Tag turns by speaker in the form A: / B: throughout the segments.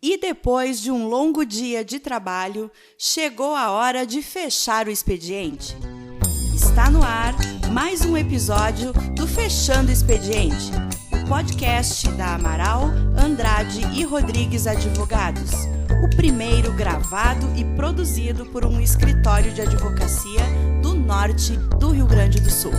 A: E depois de um longo dia de trabalho, chegou a hora de fechar o expediente. Está no ar mais um episódio do Fechando o Expediente, o podcast da Amaral, Andrade e Rodrigues Advogados, o primeiro gravado e produzido por um escritório de advocacia do norte do Rio Grande do Sul.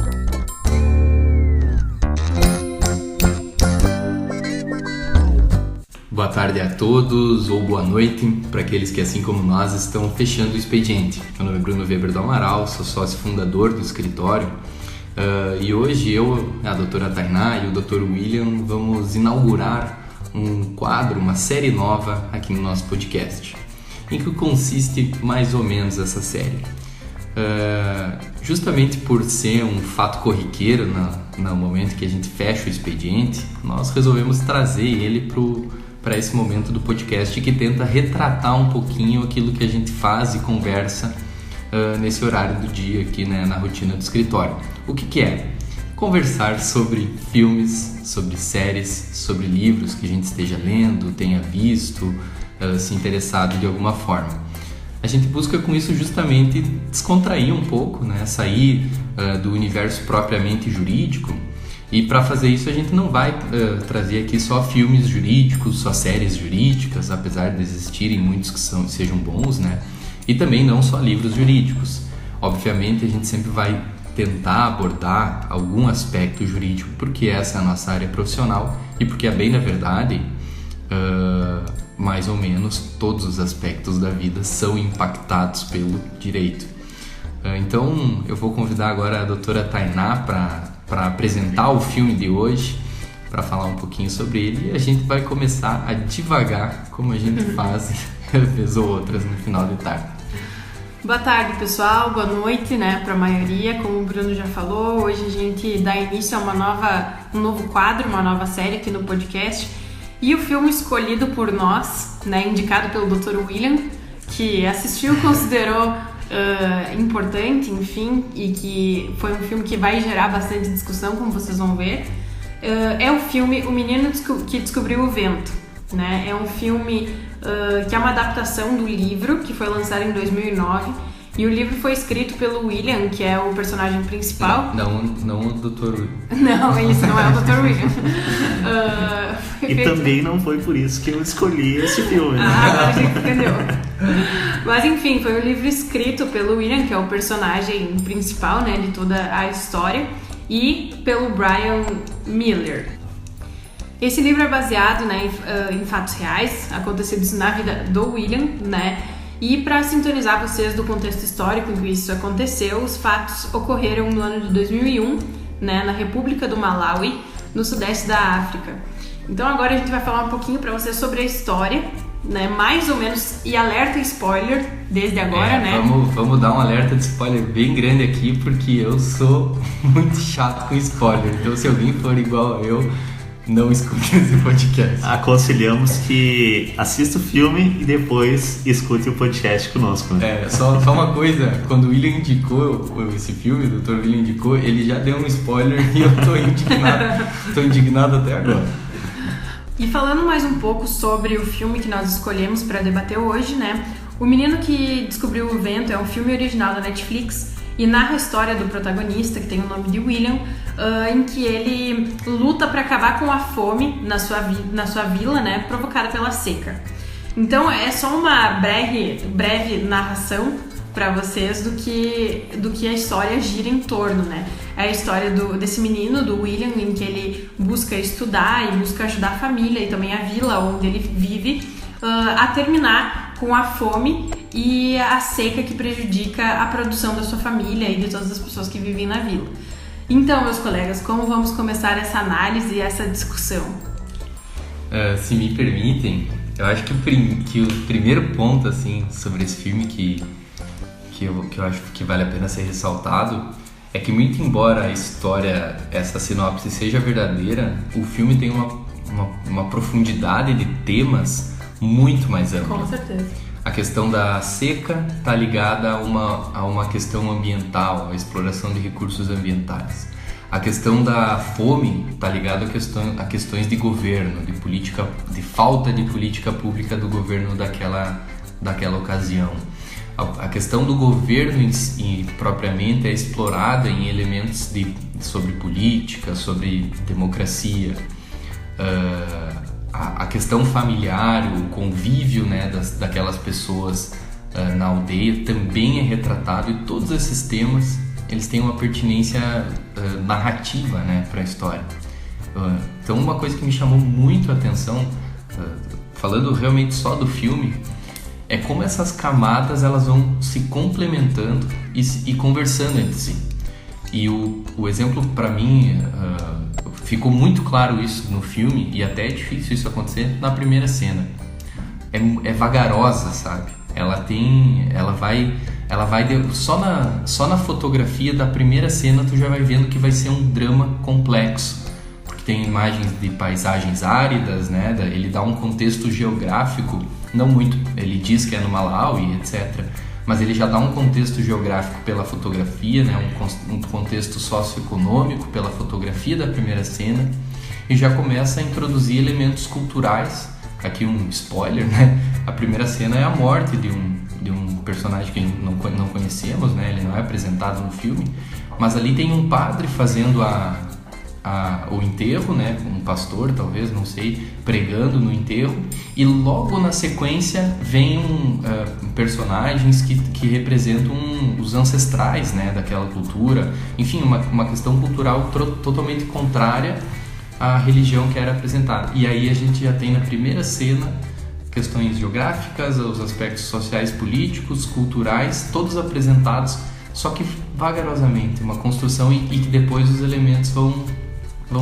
B: Boa tarde a todos, ou boa noite para aqueles que, assim como nós, estão fechando o expediente. Meu nome é Bruno Weber do Amaral, sou sócio fundador do escritório e hoje eu, a doutora Tainá e o Dr. William vamos inaugurar um quadro, uma série nova aqui no nosso podcast. Em que consiste mais ou menos essa série? Justamente por ser um fato corriqueiro no momento que a gente fecha o expediente, nós resolvemos trazer ele para esse momento do podcast que tenta retratar um pouquinho aquilo que a gente faz e conversa nesse horário do dia aqui, né, na rotina do escritório. O que é? Conversar sobre filmes, sobre séries, sobre livros que a gente esteja lendo, tenha visto, se interessado de alguma forma. A gente busca com isso justamente descontrair um pouco, né, sair do universo propriamente jurídico. E para fazer isso a gente não vai trazer aqui só filmes jurídicos, só séries jurídicas, apesar de existirem muitos que sejam bons, né? E também não só livros jurídicos. Obviamente a gente sempre vai tentar abordar algum aspecto jurídico, porque essa é a nossa área profissional e porque, a bem na verdade, mais ou menos todos os aspectos da vida são impactados pelo direito. Então eu vou convidar agora a doutora Tainá para apresentar o filme de hoje, para falar um pouquinho sobre ele, e a gente vai começar a divagar, como a gente faz vez ou outras no final de tarde.
C: Boa tarde, pessoal, boa noite, né, para a maioria. Como o Bruno já falou, hoje a gente dá início a um novo quadro, uma nova série aqui no podcast, e o filme escolhido por nós, né, indicado pelo Dr. William, que assistiu, considerou importante, enfim, e que foi um filme que vai gerar bastante discussão, como vocês vão ver. É o filme O Menino que Descobriu o Vento, né? É um filme que é uma adaptação do livro que foi lançado em 2009, e o livro foi escrito pelo William, que é o personagem principal.
B: Não o Dr. William.
C: Não, esse não é o Dr. William.
D: E também não foi por isso que eu escolhi esse filme.
C: Agora a gente entendeu. Mas enfim, foi um livro escrito pelo William, que é o personagem principal, né, de toda a história, e pelo Brian Miller. Esse livro é baseado, né, em fatos reais acontecidos na vida do William, né? E para sintonizar vocês do contexto histórico em que isso aconteceu, os fatos ocorreram no ano de 2001, né, na República do Malawi, no sudeste da África. Então agora a gente vai falar um pouquinho para vocês sobre a história, né, mais ou menos, e alerta spoiler desde agora, né?
B: Vamos dar um alerta de spoiler bem grande aqui, porque eu sou muito chato com spoiler. Então se alguém for igual a eu, não escute esse podcast.
D: Aconselhamos que assista o filme e depois escute o podcast conosco.
B: Só uma coisa, quando o William indicou esse filme, o Dr. William indicou, ele já deu um spoiler e eu tô indignado. Tô indignado até agora.
C: E falando mais um pouco sobre o filme que nós escolhemos para debater hoje, né? O Menino que Descobriu o Vento é um filme original da Netflix e narra a história do protagonista, que tem o nome de William, em que ele luta para acabar com a fome na sua vila, né, provocada pela seca. Então é só uma breve narração para vocês do que a história gira em torno, né? É a história desse menino, do William, em que ele busca estudar e busca ajudar a família e também a vila onde ele vive a terminar com a fome e a seca que prejudica a produção da sua família e de todas as pessoas que vivem na vila. Então, meus colegas, como vamos começar essa análise e essa discussão?
B: Se me permitem, eu acho que o primeiro ponto, assim, sobre esse filme que eu acho que vale a pena ser ressaltado é que, muito embora a história, essa sinopse seja verdadeira, o filme tem uma profundidade de temas muito mais ampla.
C: Com certeza.
B: A questão da seca está ligada a uma questão ambiental, a exploração de recursos ambientais. A questão da fome está ligada a questões de governo, de política, de falta de política pública do governo daquela ocasião. A questão do governo em si, propriamente é explorada em elementos sobre política, sobre democracia. A questão familiar, o convívio, né, daquelas pessoas na aldeia também é retratado, e todos esses temas eles têm uma pertinência narrativa, né, para a história. Então, uma coisa que me chamou muito a atenção, falando realmente só do filme, é como essas camadas elas vão se complementando e conversando entre si. E o exemplo, para mim, ficou muito claro isso no filme, e até é difícil isso acontecer na primeira cena. É vagarosa, sabe? Ela vai só na fotografia da primeira cena tu já vai vendo que vai ser um drama complexo, porque tem imagens de paisagens áridas, né? Ele dá um contexto geográfico, não muito, ele diz que é no Malawi, etc., mas ele já dá um contexto geográfico pela fotografia, né? Um contexto socioeconômico pela fotografia da primeira cena, e já começa a introduzir elementos culturais. Aqui um spoiler, né? A primeira cena é a morte de um personagem que não conhecemos, né? Ele não é apresentado no filme, mas ali tem um padre fazendo o enterro, né? Um pastor, talvez, não sei, pregando no enterro, e logo na sequência vem personagens que representam os ancestrais, né? Daquela cultura, enfim, uma questão cultural totalmente contrária à religião que era apresentada. E aí a gente já tem na primeira cena questões geográficas, os aspectos sociais, políticos, culturais, todos apresentados, só que vagarosamente, uma construção, e que depois os elementos vão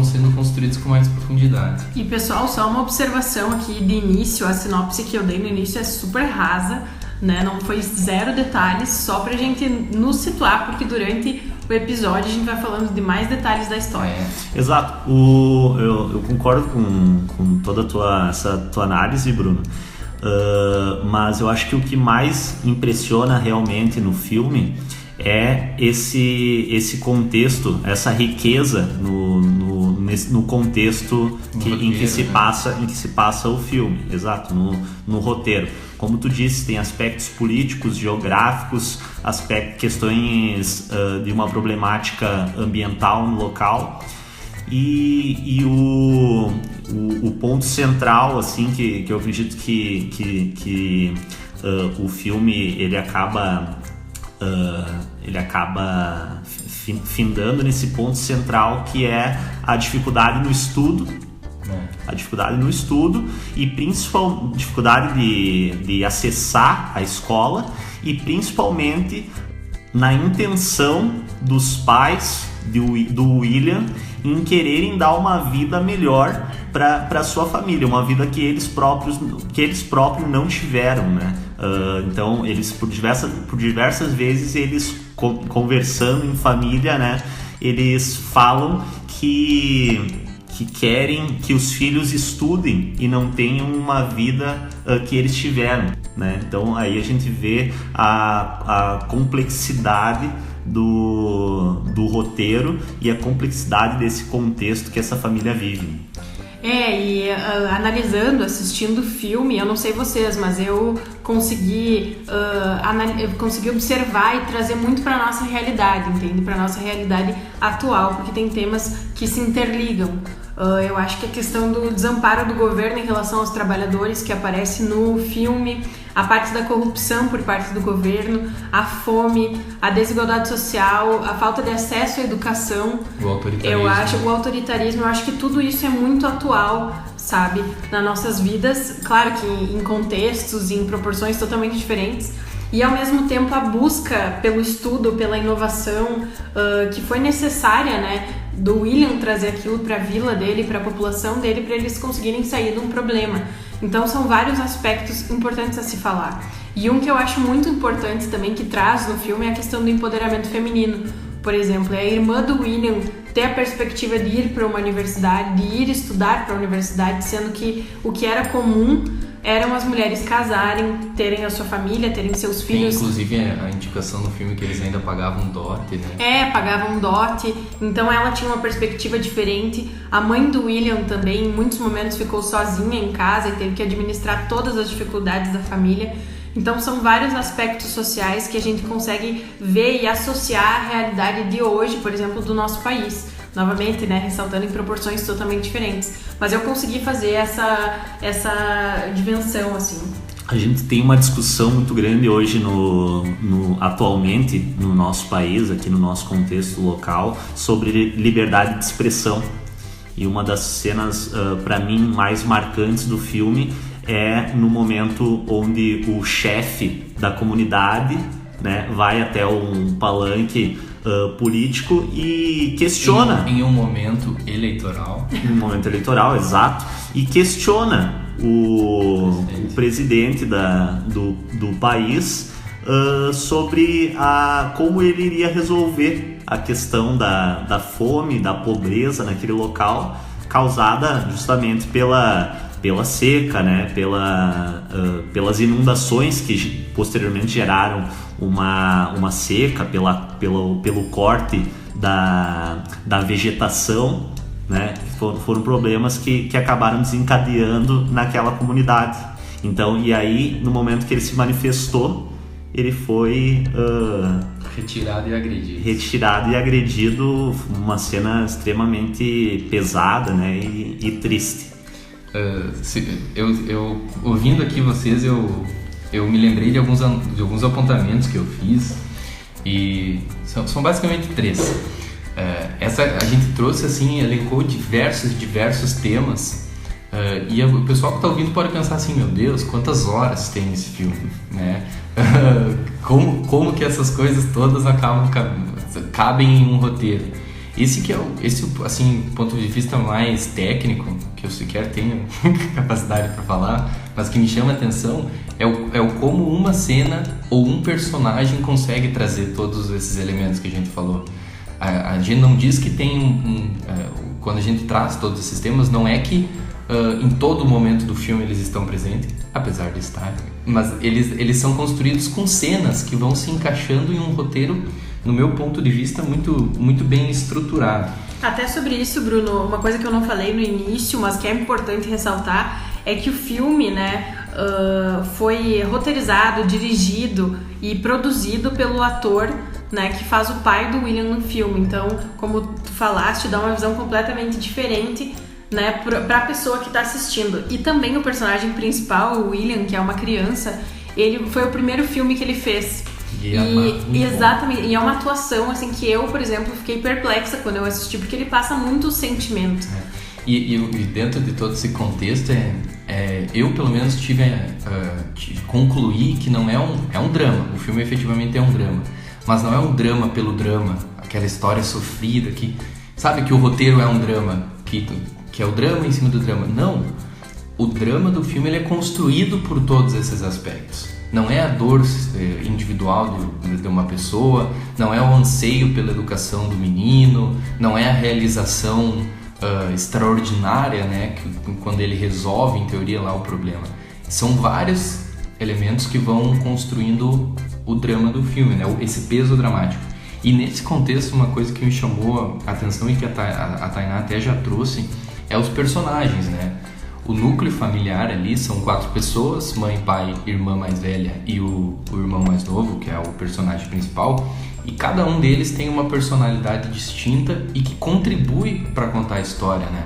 B: sendo construídos com mais profundidade.
C: E pessoal, só uma observação aqui de início, a sinopse que eu dei no início é super rasa, né? Não foi zero detalhes, só pra gente nos situar, porque durante o episódio a gente vai falando de mais detalhes da história.
D: Exato. Eu concordo com toda essa tua análise, Bruno. Mas eu acho que o que mais impressiona realmente no filme é esse contexto, essa riqueza no contexto em que se passa o filme, exato, no roteiro. Como tu disse, tem aspectos políticos, geográficos, questões de uma problemática ambiental no local, e o ponto central, assim, que eu acredito que o filme ele acaba findando nesse ponto central, que é a dificuldade no estudo. A dificuldade no estudo e principal dificuldade de acessar a escola, e principalmente na intenção dos pais do William em quererem dar uma vida melhor para sua família, uma vida que eles próprios não tiveram, né? Então eles por diversas vezes eles conversando em família, né? Eles falam que querem que os filhos estudem e não tenham uma vida que eles tiveram, né? Então aí a gente vê a complexidade do roteiro e a complexidade desse contexto que essa família vive.
C: Analisando, assistindo o filme, eu não sei vocês, mas eu consegui observar e trazer muito para nossa realidade, entende? Para nossa realidade atual, porque tem temas que se interligam. Eu acho que a questão do desamparo do governo em relação aos trabalhadores, que aparece no filme, a parte da corrupção por parte do governo, a fome, a desigualdade social, a falta de acesso à educação,
B: o autoritarismo.
C: Eu acho que tudo isso é muito atual, sabe, nas nossas vidas, claro que em contextos e em proporções totalmente diferentes, e ao mesmo tempo a busca pelo estudo, pela inovação, que foi necessária, né, do William trazer aquilo para a vila dele, para a população dele, para eles conseguirem sair de um problema. Então são vários aspectos importantes a se falar. E um que eu acho muito importante também que traz no filme é a questão do empoderamento feminino. Por exemplo, é a irmã do William ter a perspectiva de ir para uma universidade, de ir estudar para a universidade, sendo que o que era comum eram as mulheres casarem, terem a sua família, terem seus filhos.
B: Tem, inclusive, a indicação no filme que eles ainda pagavam dote, né?
C: Pagavam dote. Então ela tinha uma perspectiva diferente. A mãe do William também, em muitos momentos, ficou sozinha em casa e teve que administrar todas as dificuldades da família. Então são vários aspectos sociais que a gente consegue ver e associar à realidade de hoje, por exemplo, do nosso país. Novamente, né, ressaltando em proporções totalmente diferentes. Mas eu consegui fazer essa dimensão, assim.
D: A gente tem uma discussão muito grande hoje, atualmente, no nosso país, aqui no nosso contexto local, sobre liberdade de expressão. E uma das cenas, para mim, mais marcantes do filme é no momento onde o chefe da comunidade, né, vai até um palanque político e questiona...
B: Em um momento eleitoral.
D: Em um momento eleitoral, exato. E questiona o presidente do país sobre como ele iria resolver a questão da fome, da pobreza naquele local, causada justamente pela seca, né? Pelas inundações que posteriormente geraram uma seca, pelo corte da vegetação, né? Foram problemas que acabaram desencadeando naquela comunidade. Então, e aí, no momento que ele se manifestou, ele foi
B: retirado e
D: agredido, uma cena extremamente pesada, né? E triste.
B: Eu ouvindo aqui vocês, eu me lembrei de alguns apontamentos que eu fiz, e são basicamente 3. A gente trouxe assim, elencou diversos temas, e o pessoal que está ouvindo pode pensar assim: meu Deus, quantas horas tem esse filme, né? como que essas coisas todas cabem em um roteiro? Esse assim, ponto de vista mais técnico, que eu sequer tenho capacidade para falar, mas que me chama a atenção, é o como uma cena ou um personagem consegue trazer todos esses elementos que a gente falou. A gente não diz que tem quando a gente traz todos esses temas, não é que em todo momento do filme eles estão presentes, apesar de estar, mas eles são construídos com cenas que vão se encaixando em um roteiro, no meu ponto de vista, muito, muito bem estruturado.
C: Até sobre isso, Bruno, uma coisa que eu não falei no início, mas que é importante ressaltar, é que o filme, né, foi roteirizado, dirigido e produzido pelo ator, né, que faz o pai do William no filme. Então, como tu falaste, dá uma visão completamente diferente, né, para a pessoa que está assistindo. E também o personagem principal, o William, que é uma criança, ele foi o primeiro filme que ele fez. Exatamente, e é uma atuação assim que eu, por exemplo, fiquei perplexa quando eu assisti, porque ele passa muito sentimento.
B: E dentro de todo esse contexto, eu pelo menos concluí que não é um drama. O filme efetivamente é um drama, mas não é um drama pelo drama, aquela história sofrida que sabe que o roteiro é um drama, que é o drama em cima do drama. Não, o drama do filme ele é construído por todos esses aspectos. Não é a dor individual de uma pessoa, não é o anseio pela educação do menino, não é a realização extraordinária, né, quando ele resolve, em teoria, lá o problema. São vários elementos que vão construindo o drama do filme, né, esse peso dramático. E nesse contexto, uma coisa que me chamou a atenção e que a Tainá até já trouxe é os personagens, né? O núcleo familiar ali são 4 pessoas, mãe, pai, irmã mais velha e o irmão mais novo, que é o personagem principal, e cada um deles tem uma personalidade distinta e que contribui para contar a história, né?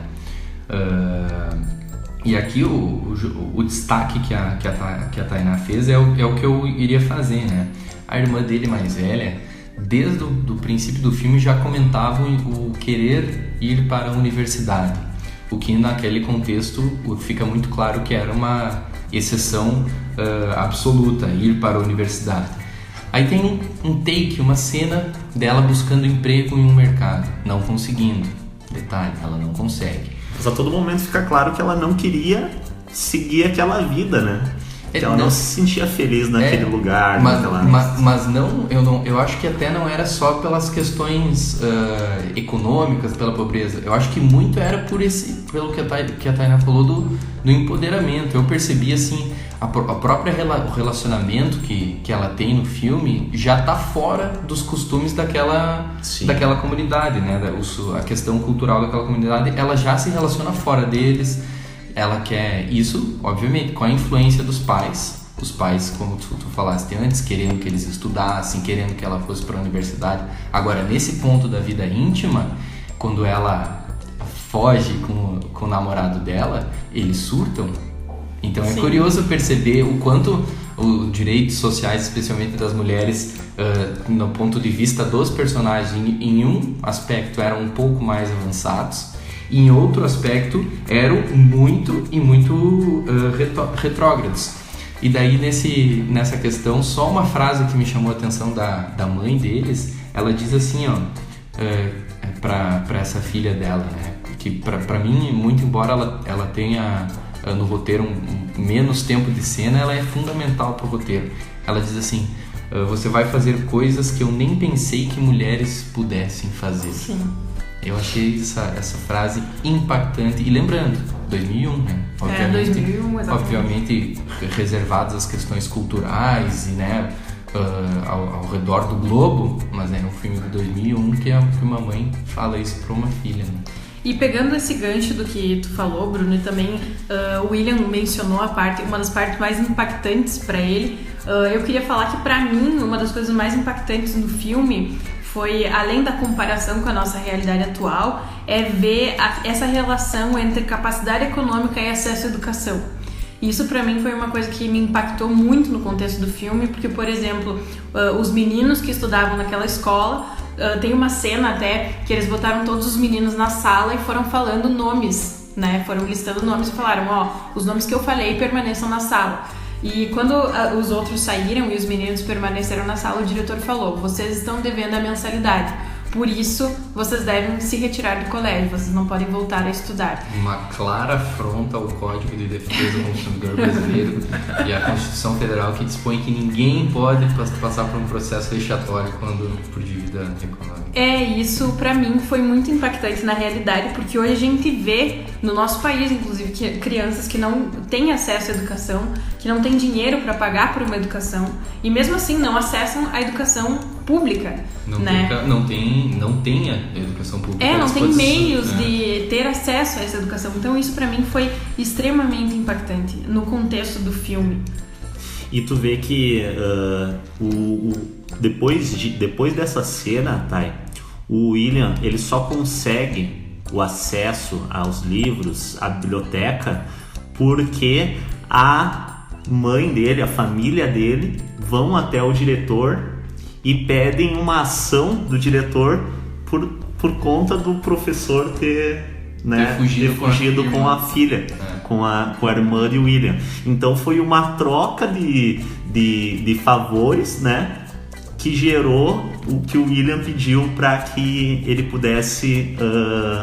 B: E aqui o destaque que a Tainá fez é o que eu iria fazer, né? A irmã dele mais velha, desde o princípio do filme, já comentava o querer ir para a universidade. O que naquele contexto fica muito claro que era uma exceção absoluta, ir para a universidade. Aí tem um take, uma cena dela buscando emprego em um mercado, não conseguindo. Detalhe, ela não consegue.
D: Mas a todo momento fica claro que ela não queria seguir aquela vida, né? Ela não se sentia feliz naquele lugar.
B: Mas eu acho que até não era só pelas questões econômicas, pela pobreza. Eu acho que muito era pelo que a Tainá falou do empoderamento. Eu percebi assim, o relacionamento que ela tem no filme já tá fora dos costumes daquela comunidade, né? A questão cultural daquela comunidade, ela já se relaciona fora deles. Ela quer isso, obviamente, com a influência dos pais. Os pais, como tu falaste antes, querendo que eles estudassem, querendo que ela fosse para a universidade. Agora, nesse ponto da vida íntima, quando ela foge com o namorado dela, eles surtam. Então é curioso perceber o quanto os direitos sociais, especialmente das mulheres, no ponto de vista dos personagens, em um aspecto eram um pouco mais avançados, e em outro aspecto eram muito retrógrados. E daí nessa questão, só uma frase que me chamou a atenção da mãe deles, ela diz assim, para essa filha dela, né? Que para mim, muito embora ela tenha no roteiro menos tempo de cena, ela é fundamental pro roteiro. Ela diz assim: você vai fazer coisas que eu nem pensei que mulheres pudessem fazer.
C: Sim.
B: Eu achei essa frase impactante. E lembrando, 2001, né?
C: 2001, exatamente.
B: Obviamente reservadas as questões culturais e, né, ao redor do globo, mas é um filme de 2001 que uma mãe fala isso para uma filha, né?
C: E pegando esse gancho do que tu falou, Bruno, e também o William mencionou uma das partes mais impactantes para ele, eu queria falar que para mim uma das coisas mais impactantes no filme foi, além da comparação com a nossa realidade atual, é ver essa relação entre capacidade econômica e acesso à educação. Isso pra mim foi uma coisa que me impactou muito no contexto do filme, porque, por exemplo, os meninos que estudavam naquela escola, tem uma cena até que eles botaram todos os meninos na sala e foram falando nomes, né? Foram listando nomes e falaram, os nomes que eu falei permaneçam na sala. E quando os outros saíram e os meninos permaneceram na sala, o diretor falou: vocês estão devendo a mensalidade, por isso vocês devem se retirar do colégio, vocês não podem voltar a estudar.
B: Uma clara afronta ao Código de Defesa do Consumidor Brasileiro e à Constituição Federal, que dispõe que ninguém pode passar por um processo vexatório por dívida econômica.
C: Isso pra mim foi muito impactante na realidade, porque hoje a gente vê no nosso país, inclusive, que crianças que não têm acesso à educação, que não têm dinheiro para pagar por uma educação e mesmo assim não acessam a educação pública,
B: não tem a educação pública.
C: Não tem meios de ter acesso a essa educação. Então isso pra mim foi extremamente impactante no contexto do filme.
D: E tu vê que depois dessa cena, Thay, o William ele só consegue o acesso aos livros, à biblioteca, porque a mãe dele, a família dele, vão até o diretor e pedem uma ação do diretor por conta do professor ter fugido com a filha, com a irmã de William. Então foi uma troca de favores, né, que gerou o que o William pediu para que ele pudesse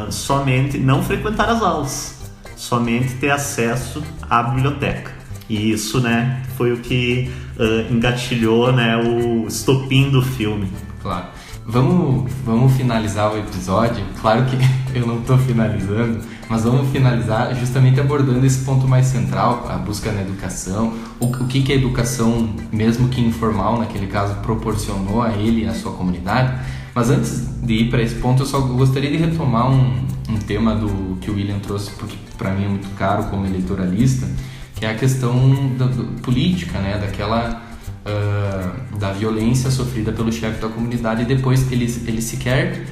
D: somente não frequentar as aulas, somente ter acesso à biblioteca. E isso, né, foi o que engatilhou, né, o estopim do filme.
B: Claro. Vamos finalizar o episódio. Claro que eu não estou finalizando, mas vamos finalizar justamente abordando esse ponto mais central, a busca na educação, o que a educação, mesmo que informal, naquele caso, proporcionou a ele e à sua comunidade. Mas antes de ir para esse ponto, eu só gostaria de retomar um tema que o William trouxe, porque para mim é muito caro como eleitoralista, que é a questão política, né, da violência sofrida pelo chefe da comunidade, e depois ele sequer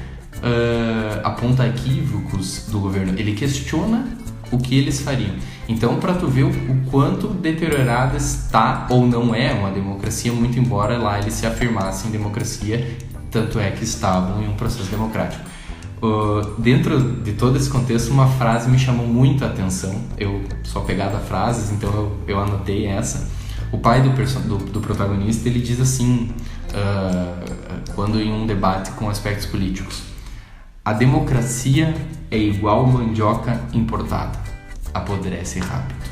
B: aponta equívocos do governo, ele questiona o que eles fariam. Então, para tu ver o quanto deteriorada está ou não é uma democracia, muito embora lá eles se afirmassem democracia, tanto é que estavam em um processo democrático. Dentro de todo esse contexto, uma frase me chamou muito a atenção. Eu sou apegado a frases, então eu anotei essa. O pai do protagonista, ele diz assim, quando em um debate com aspectos políticos: a democracia é igual mandioca importada, apodrece rápido.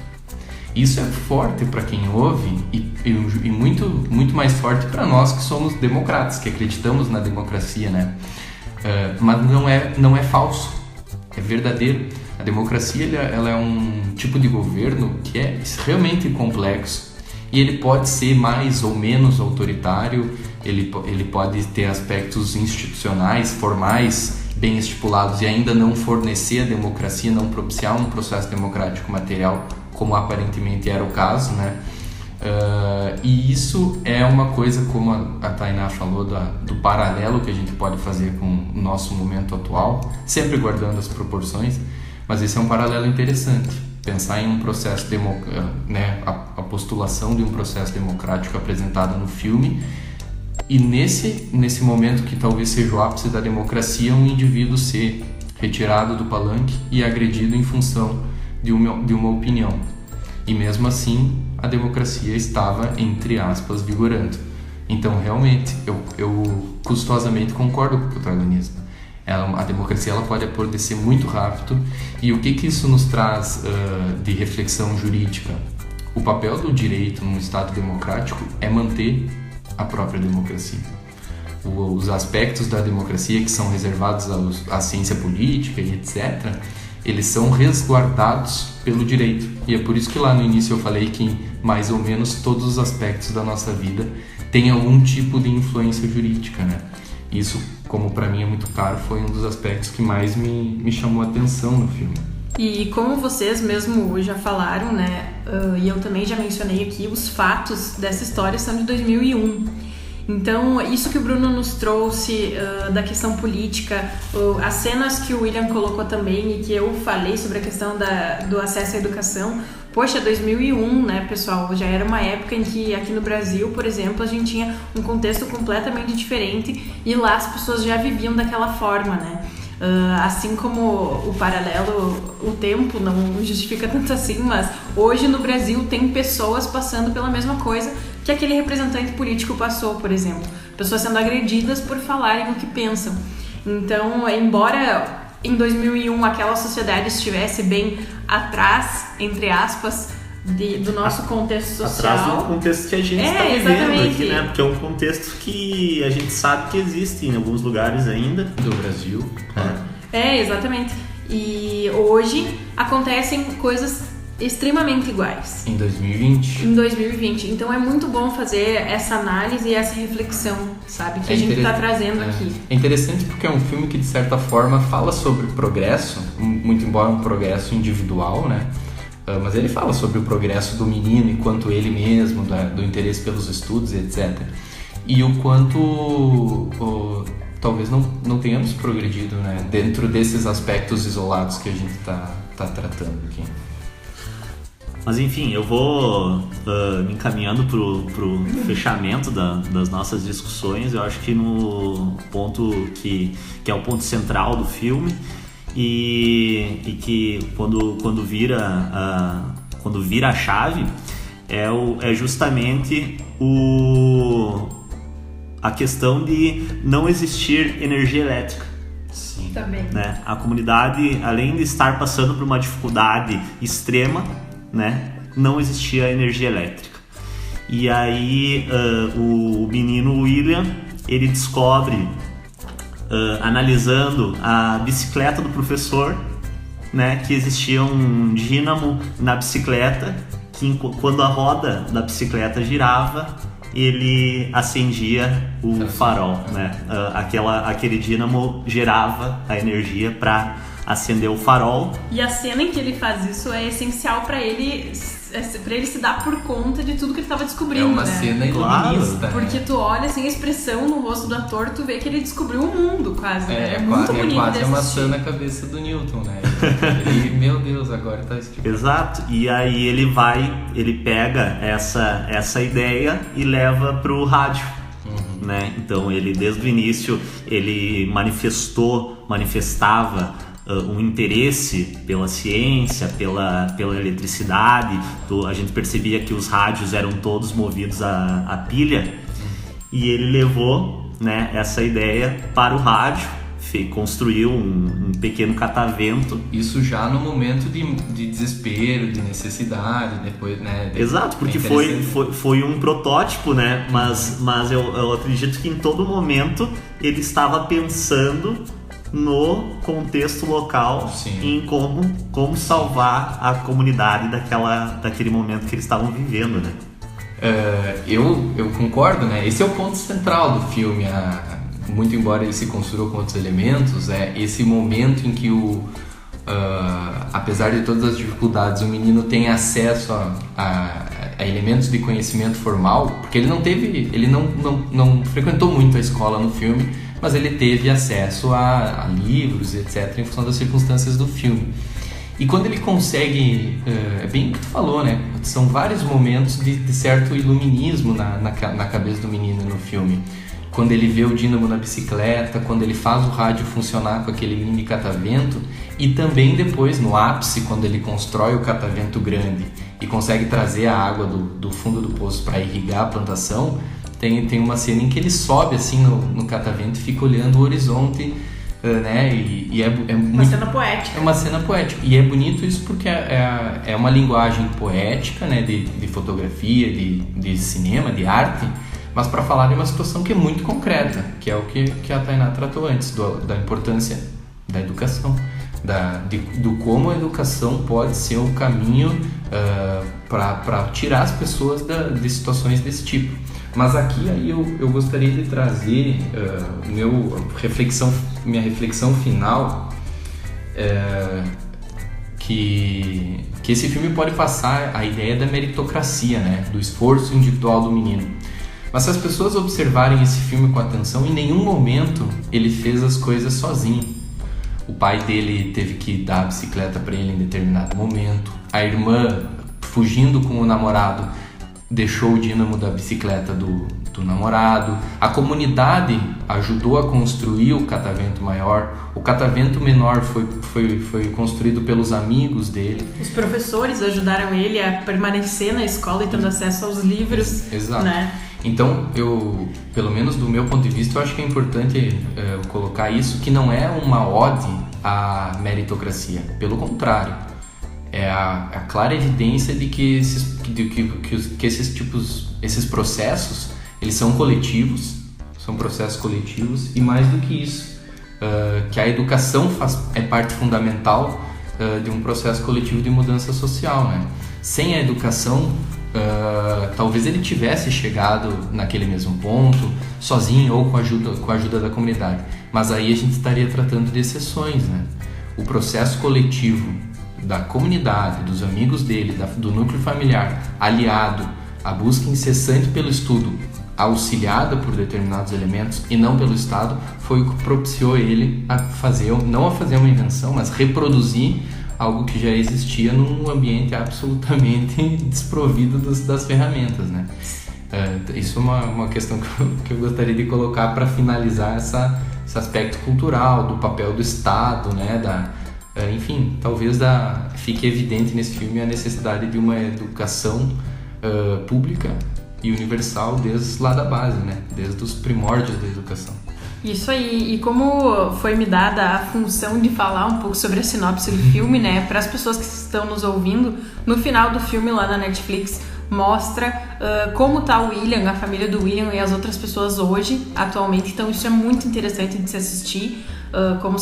B: Isso é forte para quem ouve e muito mais forte para nós que somos democratas, que acreditamos na democracia, né? Mas não é falso, é verdadeiro. A democracia ela é um tipo de governo que é realmente complexo e ele pode ser mais ou menos autoritário, ele pode ter aspectos institucionais, formais, bem estipulados e ainda não fornecer a democracia, não propiciar um processo democrático material, como aparentemente era o caso, né? E isso é uma coisa, como a Tainá falou, do paralelo que a gente pode fazer com o nosso momento atual, sempre guardando as proporções, mas esse é um paralelo interessante. Pensar em um processo, né, a postulação de um processo democrático apresentada no filme, e nesse momento que talvez seja o ápice da democracia, um indivíduo ser retirado do palanque e agredido em função de uma opinião. E mesmo assim, a democracia estava, entre aspas, vigorando. Então, realmente, eu custosamente concordo com o protagonista. A democracia ela pode apodrecer muito rápido. E o que isso nos traz de reflexão jurídica? O papel do direito num Estado democrático é manter a própria democracia. Os aspectos da democracia que são reservados à ciência política e etc., eles são resguardados pelo direito. E é por isso que lá no início eu falei que mais ou menos todos os aspectos da nossa vida têm algum tipo de influência jurídica, né? Isso, como para mim é muito caro, foi um dos aspectos que mais me chamou a atenção no filme.
C: E como vocês mesmo já falaram, né, e eu também já mencionei aqui, os fatos dessa história são de 2001. Então, isso que o Bruno nos trouxe da questão política, as cenas que o William colocou também e que eu falei sobre a questão do acesso à educação, poxa, 2001, né, pessoal, já era uma época em que aqui no Brasil, por exemplo, a gente tinha um contexto completamente diferente e lá as pessoas já viviam daquela forma, né? Assim como o paralelo, o tempo não justifica tanto assim, mas hoje no Brasil tem pessoas passando pela mesma coisa que aquele representante político passou, por exemplo. Pessoas sendo agredidas por falarem o que pensam. Então, embora em 2001 aquela sociedade estivesse bem atrás, entre aspas, do nosso contexto social.
D: Atrás do contexto que a gente está vivendo aqui, né? Porque é um contexto que a gente sabe que existe em alguns lugares ainda.
B: Do Brasil.
C: Exatamente. E hoje acontecem coisas extremamente iguais.
B: Em 2020.
C: Então é muito bom fazer essa análise e essa reflexão, sabe? Que a gente está trazendo aqui.
B: É interessante porque é um filme que, de certa forma, fala sobre progresso, muito embora um progresso individual, né? Mas ele fala sobre o progresso do menino enquanto ele mesmo, do interesse pelos estudos, etc. E o quanto talvez não tenhamos progredido, né, dentro desses aspectos isolados que a gente está tratando aqui.
D: Mas enfim, eu vou me encaminhando pro fechamento das nossas discussões. Eu acho que no ponto que é o ponto central do filme, e que quando vira a chave é justamente a questão de não existir energia elétrica.
B: Sim.
C: Também.
D: Né? A comunidade, além de estar passando por uma dificuldade extrema, né, não existia energia elétrica. E aí o menino William, ele descobre, analisando a bicicleta do professor, né, que existia um dínamo na bicicleta que, quando a roda da bicicleta girava, ele acendia o farol, né? Aquele dínamo gerava a energia para acender o farol.
C: E a cena em que ele faz isso é essencial para ele se dar por conta de tudo que ele estava descobrindo.
B: É uma
C: né?
B: cena iluminista.
C: Porque tu olha assim, a expressão no rosto do ator, tu vê que ele descobriu o mundo quase. É muito bonito.
B: É quase
C: de
B: uma
C: assistir.
B: maçã na cabeça do Newton, né? Meu Deus, agora tá explicado.
D: Exato. E aí ele pega essa ideia e leva pro rádio. Né? Então ele, desde o início, ele manifestava um interesse pela ciência, pela eletricidade. A gente percebia que os rádios eram todos movidos a pilha, e ele levou, né, essa ideia para o rádio, construiu um pequeno catavento.
B: Isso já no momento de desespero, de necessidade, depois, né?
D: Exato, porque foi um protótipo, né? Mas eu acredito que em todo momento ele estava pensando no contexto local.
B: Sim.
D: Em como salvar a comunidade daquele momento que eles estavam vivendo, né?
B: Eu concordo, né? Esse é o ponto central do filme, muito embora ele se construa com outros elementos, é esse momento em que apesar de todas as dificuldades, o menino tem acesso a elementos de conhecimento formal, porque ele não frequentou muito a escola no filme, mas ele teve acesso a livros, etc., em função das circunstâncias do filme. E quando ele consegue, é bem o que tu falou, né? São vários momentos de certo iluminismo na cabeça do menino no filme. Quando ele vê o dínamo na bicicleta, quando ele faz o rádio funcionar com aquele mini catavento, e também depois, no ápice, quando ele constrói o catavento grande e consegue trazer a água do fundo do poço para irrigar a plantação, tem uma cena em que ele sobe assim no catavento e fica olhando o horizonte, né? E é
C: uma cena poética.
B: É uma cena poética. E é bonito isso porque é uma linguagem poética, né? De fotografia, de cinema, de arte, mas para falar de uma situação que é muito concreta, que é o que a Tainá tratou antes, da importância da educação, do como a educação pode ser um caminho para tirar as pessoas de situações desse tipo. Mas aqui aí eu gostaria de trazer minha reflexão final, que esse filme pode passar a ideia da meritocracia, né? Do esforço individual do menino. Mas se as pessoas observarem esse filme com atenção, em nenhum momento ele fez as coisas sozinho. O pai dele teve que dar a bicicleta para ele em determinado momento. A irmã, fugindo com o namorado, deixou o dínamo da bicicleta do namorado. A comunidade ajudou a construir o catavento maior. O catavento menor foi construído pelos amigos dele.
C: Os professores ajudaram ele a permanecer na escola e tendo acesso aos livros.
B: Exato.
C: Né?
B: Então, pelo menos do meu ponto de vista, eu acho que é importante colocar isso, que não é uma ode à meritocracia. Pelo contrário, é a clara evidência de que esses processos, eles são coletivos, são processos coletivos, e mais do que isso, que a educação é parte fundamental de um processo coletivo de mudança social, né? Sem a educação, talvez ele tivesse chegado naquele mesmo ponto, sozinho ou com a ajuda da comunidade. Mas aí a gente estaria tratando de exceções, né? O processo coletivo da comunidade, dos amigos dele, do núcleo familiar, aliado à busca incessante pelo estudo, auxiliada por determinados elementos e não pelo Estado, foi o que propiciou ele não a fazer uma invenção, mas reproduzir algo que já existia num ambiente absolutamente desprovido das ferramentas, né? Isso é uma questão que eu gostaria de colocar para finalizar esse aspecto cultural, do papel do Estado, né? Enfim, talvez fique evidente nesse filme a necessidade de uma educação pública e universal desde lá da base, né? Desde os primórdios da educação.
C: Isso aí, e como foi me dada a função de falar um pouco sobre a sinopse do filme, né, para as pessoas que estão nos ouvindo, no final do filme lá na Netflix mostra como tá o William, a família do William e as outras pessoas hoje, atualmente, então isso é muito interessante de se assistir, como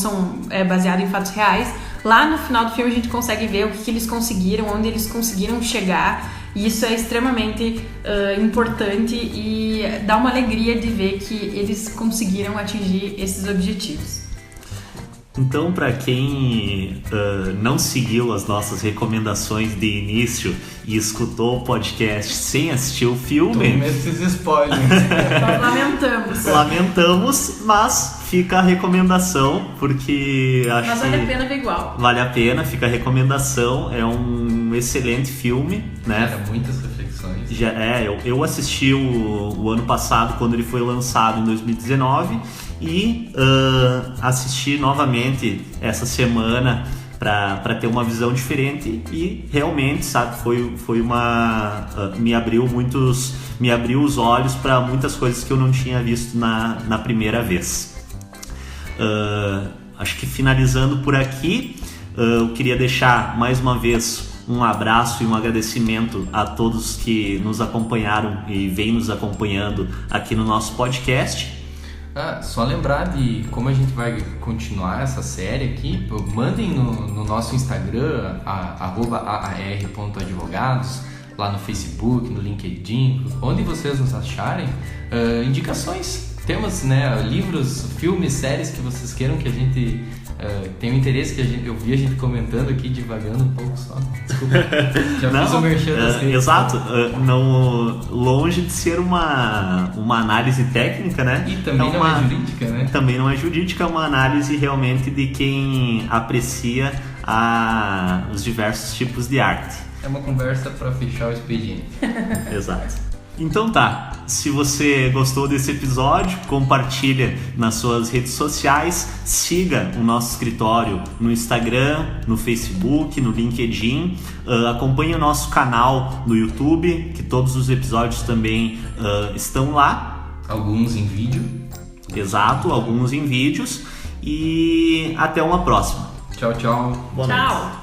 C: é baseado em fatos reais. Lá no final do filme a gente consegue ver o que eles conseguiram, onde eles conseguiram chegar, e isso é extremamente importante e dá uma alegria de ver que eles conseguiram atingir esses objetivos.
D: Então, para quem não seguiu as nossas recomendações de início e escutou o podcast sem assistir o filme...
B: Tome esses spoilers.
D: Lamentamos, mas fica a recomendação, porque acho
C: mas vale a pena ver igual.
D: Vale a pena, fica a recomendação. É um excelente filme, né?
B: Gera muitas reflexões.
D: Eu assisti o ano passado, quando ele foi lançado em 2019, e assisti novamente essa semana para ter uma visão diferente, e realmente, sabe, foi me abriu os olhos para muitas coisas que eu não tinha visto na primeira vez. Acho que finalizando por aqui, eu queria deixar mais uma vez um abraço e um agradecimento a todos que nos acompanharam e vêm nos acompanhando aqui no nosso podcast.
B: Só lembrar de como a gente vai continuar essa série aqui. Mandem no nosso Instagram, @aar.advogados, lá no Facebook, no LinkedIn, onde vocês nos acharem, indicações, temas, né, livros, filmes, séries que vocês queiram que a gente tenha um interesse, eu vi a gente comentando aqui, divagando um pouco só. Desculpa, já fiz o merchan das redes.
D: Exato, longe de ser uma análise técnica, né?
B: E também não é jurídica, né?
D: Também não é jurídica, é uma análise realmente de quem aprecia os diversos tipos de arte.
B: É uma conversa para fechar o expediente.
D: Exato. Então tá, se você gostou desse episódio, compartilha nas suas redes sociais, siga o nosso escritório no Instagram, no Facebook, no LinkedIn, acompanhe o nosso canal no YouTube, que todos os episódios também estão lá.
B: Alguns em vídeo.
D: Exato, alguns em vídeos. E até uma próxima.
B: Tchau, tchau.
D: Boa noite.